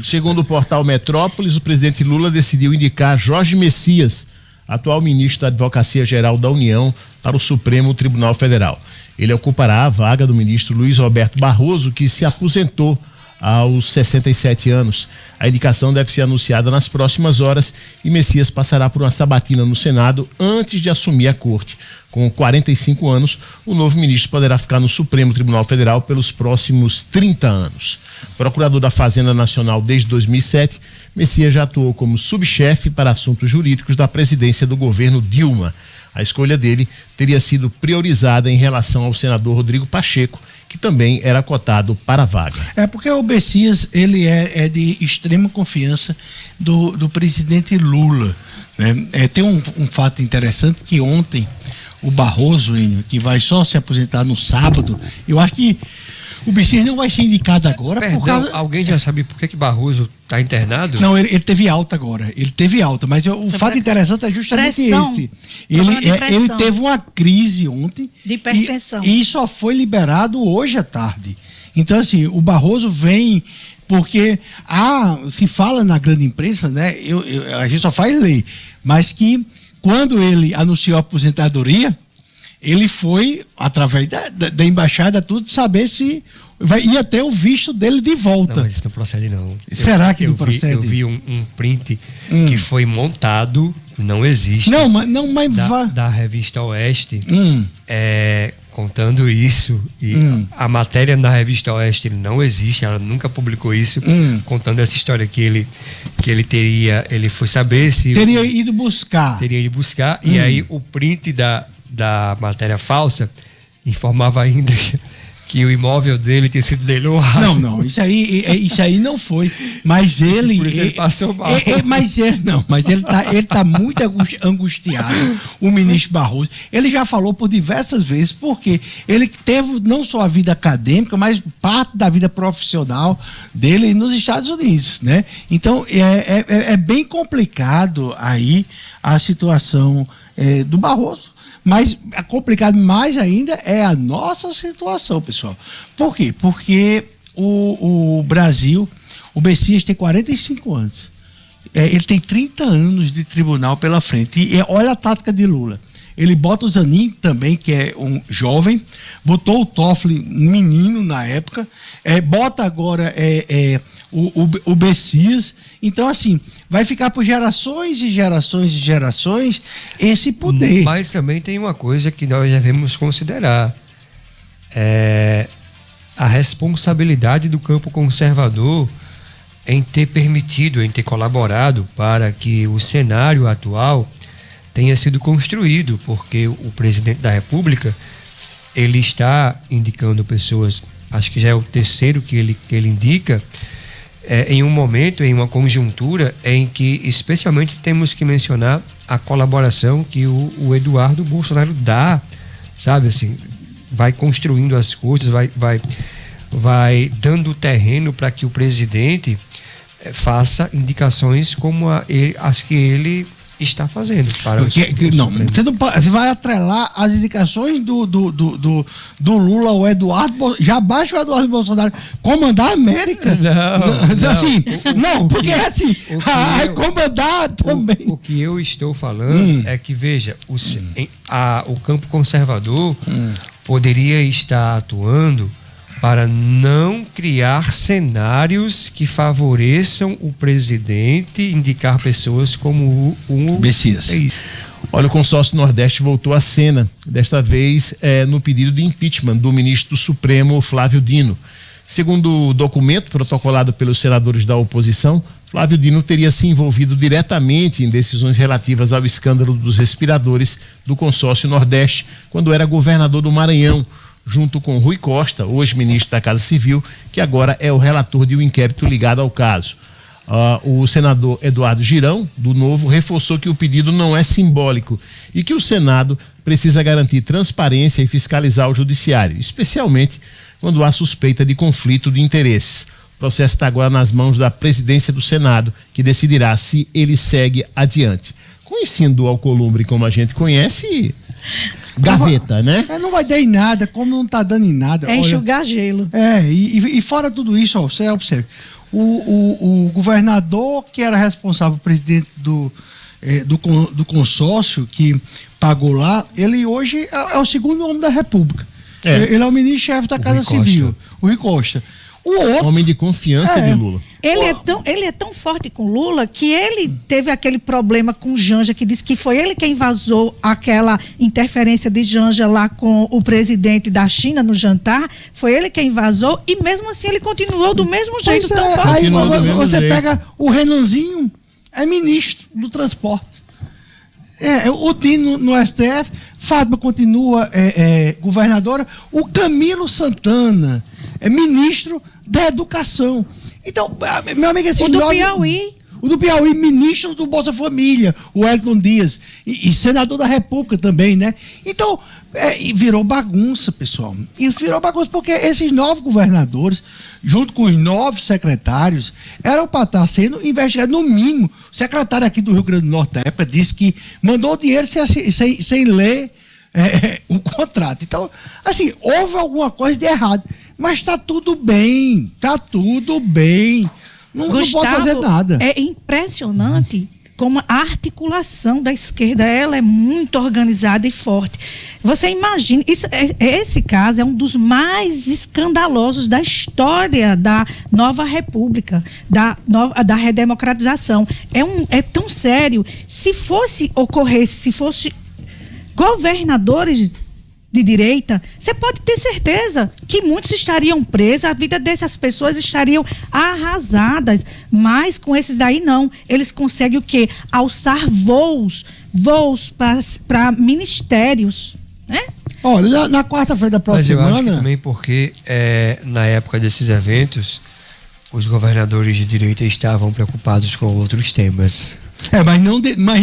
Segundo o portal Metrópolis, o presidente Lula decidiu indicar Jorge Messias, atual ministro da Advocacia Geral da União, para o Supremo Tribunal Federal. Ele ocupará a vaga do ministro Luiz Roberto Barroso, que se aposentou aos 67 anos. A indicação deve ser anunciada nas próximas horas e Messias passará por uma sabatina no Senado antes de assumir a corte. Com 45 anos, o novo ministro poderá ficar no Supremo Tribunal Federal pelos próximos 30 anos. Procurador da Fazenda Nacional desde 2007, Messias já atuou como subchefe para assuntos jurídicos da presidência do governo Dilma. A escolha dele teria sido priorizada em relação ao senador Rodrigo Pacheco, que também era cotado para a vaga. Porque o Messias, ele é de extrema confiança do presidente Lula, né? Tem um fato interessante que ontem o Barroso, que vai só se aposentar no sábado, eu acho que o Messias não vai ser indicado agora. Perdão, alguém já sabe por que Barroso está internado? Não, ele teve alta agora. Ele teve alta, mas o fato interessante é justamente esse. Ele teve uma crise ontem. De hipertensão. E só foi liberado hoje à tarde. Então, assim, o Barroso vem porque se fala na grande imprensa, né? A gente só faz ler, mas que quando ele anunciou a aposentadoria, ele foi, através da embaixada, tudo, saber se ia ter o visto dele de volta. Não, mas isso não procede, não. Será que não procede? Eu vi um print que foi montado, não existe. Da revista Oeste, contando isso. E a matéria na revista Oeste não existe, ela nunca publicou isso, contando essa história que ele foi saber se... Teria ido buscar. E aí o print da matéria falsa informava ainda que o imóvel dele tinha sido leiloado. Não, isso aí não foi. Mas ele... Por isso ele passou mal. Mas ele tá muito angustiado, o ministro Barroso. Ele já falou por diversas vezes, porque ele teve não só a vida acadêmica, mas parte da vida profissional dele nos Estados Unidos, né? Então, é bem complicado aí a situação do Barroso. Mas complicado mais ainda é a nossa situação, pessoal. Por quê? Porque o Brasil, o Messias tem 45 anos. Ele tem 30 anos de tribunal pela frente. E olha a tática de Lula. Ele bota o Zanin também, que é um jovem, botou o Toffoli, um menino na época, bota agora o Messias. Então, assim, vai ficar por gerações e gerações e gerações esse poder. Mas também tem uma coisa que nós devemos considerar. A responsabilidade do campo conservador em ter permitido, em ter colaborado para que o cenário atual tenha sido construído, porque o presidente da República, ele está indicando pessoas, acho que já é o terceiro que ele indica, em um momento, em uma conjuntura em que especialmente temos que mencionar a colaboração que o Eduardo Bolsonaro dá, sabe, assim, vai construindo as coisas, vai dando terreno para que o presidente faça indicações como as que ele está fazendo para você vai atrelar as indicações do Lula ao Eduardo, já baixa o Eduardo Bolsonaro comandar a América. Porque comandar também. O que eu estou falando é que, veja, o campo conservador poderia estar atuando para não criar cenários que favoreçam o presidente indicar pessoas como o Messias. Olha, o consórcio Nordeste voltou à cena, desta vez no pedido de impeachment do ministro do Supremo, Flávio Dino. Segundo o documento protocolado pelos senadores da oposição, Flávio Dino teria se envolvido diretamente em decisões relativas ao escândalo dos respiradores do consórcio Nordeste, quando era governador do Maranhão, junto com Rui Costa, hoje ministro da Casa Civil, que agora é o relator de um inquérito ligado ao caso. O senador Eduardo Girão, do Novo, reforçou que o pedido não é simbólico e que o Senado precisa garantir transparência e fiscalizar o judiciário, especialmente quando há suspeita de conflito de interesses. O processo está agora nas mãos da presidência do Senado, que decidirá se ele segue adiante. Conhecendo o Alcolumbre como a gente conhece, gaveta, né? Não vai dar em nada, como não está dando em nada. Enxugar gelo. E fora tudo isso, você observe. O governador que era responsável, o presidente do consórcio que pagou lá, ele hoje é o segundo homem da República. Ele é o ministro-chefe da Casa Civil, o Rui Costa. O outro, homem de confiança de Lula. Ele é tão forte com Lula que ele teve aquele problema com Janja, que disse que foi ele quem vazou aquela interferência de Janja lá com o presidente da China no jantar. Foi ele quem vazou e mesmo assim ele continuou do mesmo jeito, tão forte. Aí você pega o Renanzinho, é ministro do transporte. O Dino no STF, Fátima continua governadora, o Camilo Santana é ministro da Educação. Então, meu amigo, o do Piauí, ministro do Bolsa Família, o Elton Dias, e senador da República também, né? Então, virou bagunça, pessoal. Isso virou bagunça porque esses 9 governadores, junto com os 9 secretários, eram para estar sendo investigados, no mínimo. O secretário aqui do Rio Grande do Norte, da época, disse que mandou dinheiro sem ler o contrato. Então, assim, houve alguma coisa de errado. Mas está tudo bem, Não, Gustavo, não pode fazer nada. É impressionante como a articulação da esquerda, ela é muito organizada e forte. Você imagina, esse caso é um dos mais escandalosos da história da nova república, da redemocratização. É tão sério. Se fosse governadores de direita, você pode ter certeza que muitos estariam presos, a vida dessas pessoas estariam arrasadas, mas com esses daí não. Eles conseguem o quê? Alçar voos para ministérios, né? Olha, na quarta-feira da próxima semana... Mas eu acho que também porque na época desses eventos, os governadores de direita estavam preocupados com outros temas. Mas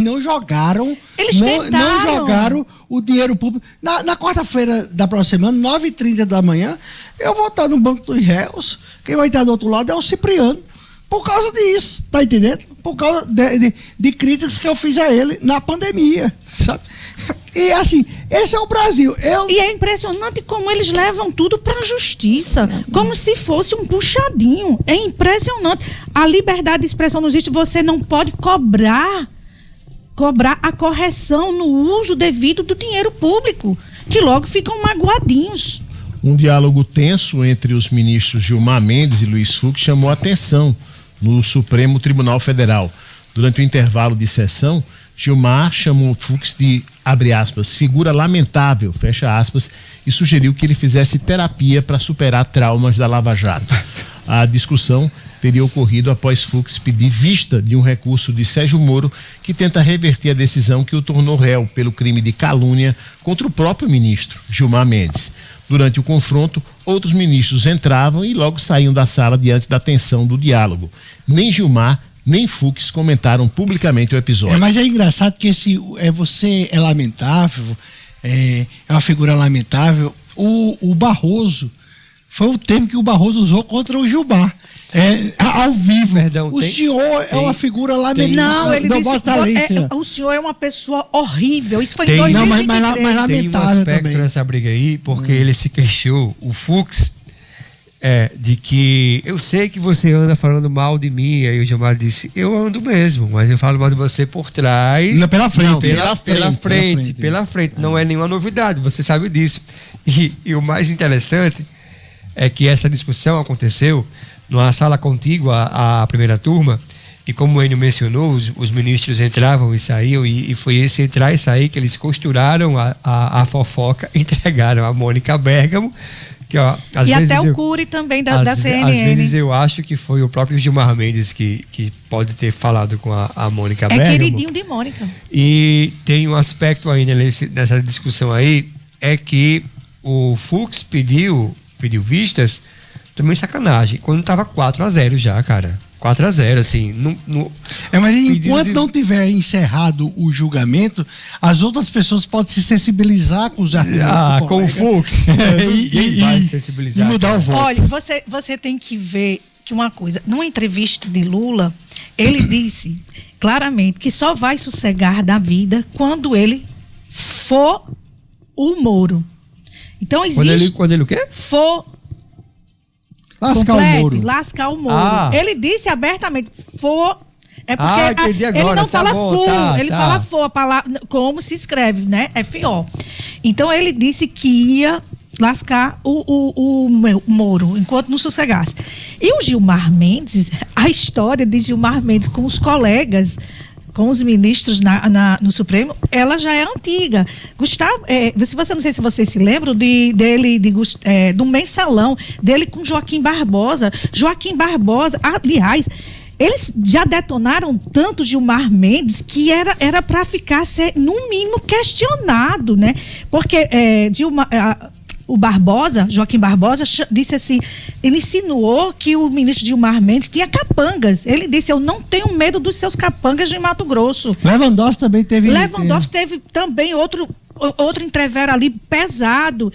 não jogaram. Eles não jogaram o dinheiro público. Na quarta-feira da próxima semana, 9h30 da manhã, eu vou estar no banco dos réus. Quem vai estar do outro lado é o Cipriano. Por causa disso, tá entendendo? Por causa de críticas que eu fiz a ele na pandemia, sabe? E assim, esse é o Brasil. E é impressionante como eles levam tudo para a justiça, como se fosse um puxadinho. É impressionante. A liberdade de expressão não existe, você não pode cobrar a correção no uso devido do dinheiro público, que logo ficam magoadinhos. Um diálogo tenso entre os ministros Gilmar Mendes e Luiz Fux chamou a atenção no Supremo Tribunal Federal. Durante o intervalo de sessão, Gilmar chamou Fux de, abre aspas, figura lamentável, fecha aspas, e sugeriu que ele fizesse terapia para superar traumas da Lava Jato. A discussão teria ocorrido após Fux pedir vista de um recurso de Sérgio Moro que tenta reverter a decisão que o tornou réu pelo crime de calúnia contra o próprio ministro, Gilmar Mendes. Durante o confronto, outros ministros entravam e logo saíam da sala diante da tensão do diálogo. Nem Gilmar nem Fux comentaram publicamente o episódio. Mas é engraçado que você é lamentável, é uma figura lamentável. O Barroso, foi o termo que o Barroso usou contra o Gilmar. Ao vivo. Perdão, senhor é uma figura lamentável. Não, ele disse o senhor é uma pessoa horrível. Isso foi em 2023. Mas lamentável tem um aspecto também nessa briga aí, porque ele se queixou, o Fux, de que eu sei que você anda falando mal de mim. Aí o Gilmar disse, eu ando mesmo, mas eu falo mal de você por trás. Não, pela frente. Pela frente. Não é nenhuma novidade, você sabe disso. E o mais interessante é que essa discussão aconteceu numa sala contígua à primeira turma, e como o Enio mencionou, os ministros entravam e saíam, e foi esse entrar e sair que eles costuraram a fofoca, entregaram a Mônica Bergamo, que, ó, às e vezes até o Cury também da CNN. Às vezes eu acho que foi o próprio Gilmar Mendes que pode ter falado com a Mônica Bergamo. É queridinho de Mônica. E tem um aspecto ainda nessa discussão aí, é que o Fux pediu vistas, também sacanagem, quando tava 4-0 já, cara. 4-0, assim. Mas enquanto não tiver encerrado o julgamento, as outras pessoas podem se sensibilizar com os argumentos. Com o Fux. e vai sensibilizar. E mudar o voto. Olha, você tem que ver que uma coisa, numa entrevista de Lula, ele disse claramente que só vai sossegar da vida quando ele for o Moro. Então existe... Quando ele o quê? For Lascar o Moro. Lascar o Moro. Ah. Ele disse abertamente, é porque entendi agora, ele não tá fala bom, fu, tá, ele tá. fala fu, a palavra, como se escreve, né? F-O. Então ele disse que ia lascar o Moro, enquanto não sossegasse. E o Gilmar Mendes, a história de Gilmar Mendes com os colegas, com os ministros no Supremo, ela já é antiga. Gustavo, não sei se vocês se lembram do mensalão dele com Joaquim Barbosa. Joaquim Barbosa, aliás, eles já detonaram tanto Gilmar Mendes que era para ficar, no mínimo, questionado, né? Porque o Joaquim Barbosa, disse assim, ele insinuou que o ministro Gilmar Mendes tinha capangas. Ele disse, eu não tenho medo dos seus capangas de Mato Grosso. Lewandowski também teve... Lewandowski teve também outro entrevero ali pesado.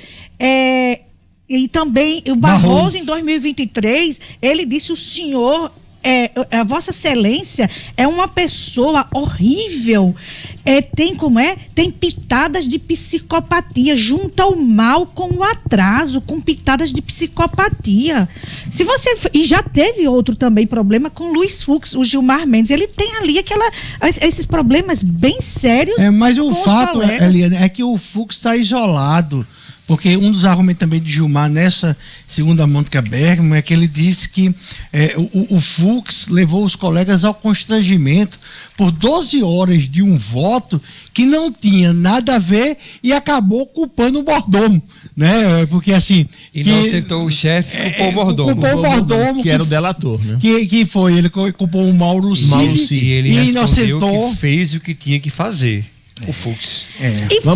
E também o Barroso, em 2023, ele disse, o senhor... a Vossa Excelência é uma pessoa horrível, tem pitadas de psicopatia, junta o mal com o atraso, com pitadas de psicopatia. E já teve outro também problema com Luiz Fux, o Gilmar Mendes, ele tem ali esses problemas bem sérios. Mas o fato, Eliane, é que o Fux está isolado. Porque um dos argumentos também de Gilmar nessa segunda Mônica Bergman é que ele disse que o Fux levou os colegas ao constrangimento por 12 horas de um voto que não tinha nada a ver e acabou culpando o mordomo, né? Porque assim... não aceitou o chefe, culpou o mordomo. Culpou o mordomo. Que era o delator, né? Que foi, ele culpou o Mauro Cid e ele respondeu inocentou. que fez o que tinha que fazer. O Fux.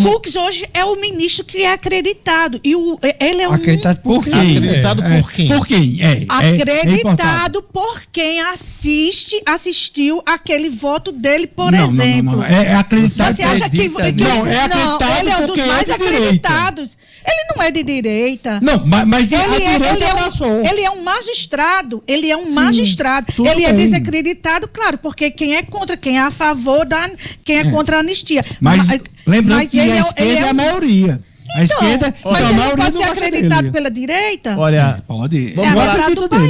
Fux hoje é o ministro que é acreditado. E ele é um... Acreditado por quem? Acreditado por quem? Por quem? Acreditado por quem assistiu aquele voto dele, por exemplo. Não. É acreditado. Você acha que não, é acreditado não, ele é um dos mais acreditados. Ele não é de direita. Não, mas ele é um magistrado. Ele é um magistrado. Ele é desacreditado, claro, porque quem é contra, quem é a favor quem é contra a anistia. Mas lembrando que a esquerda é a maioria. A esquerda, mas ele pode ser acreditado pela direita? Olha, pode. Vamos falar do país.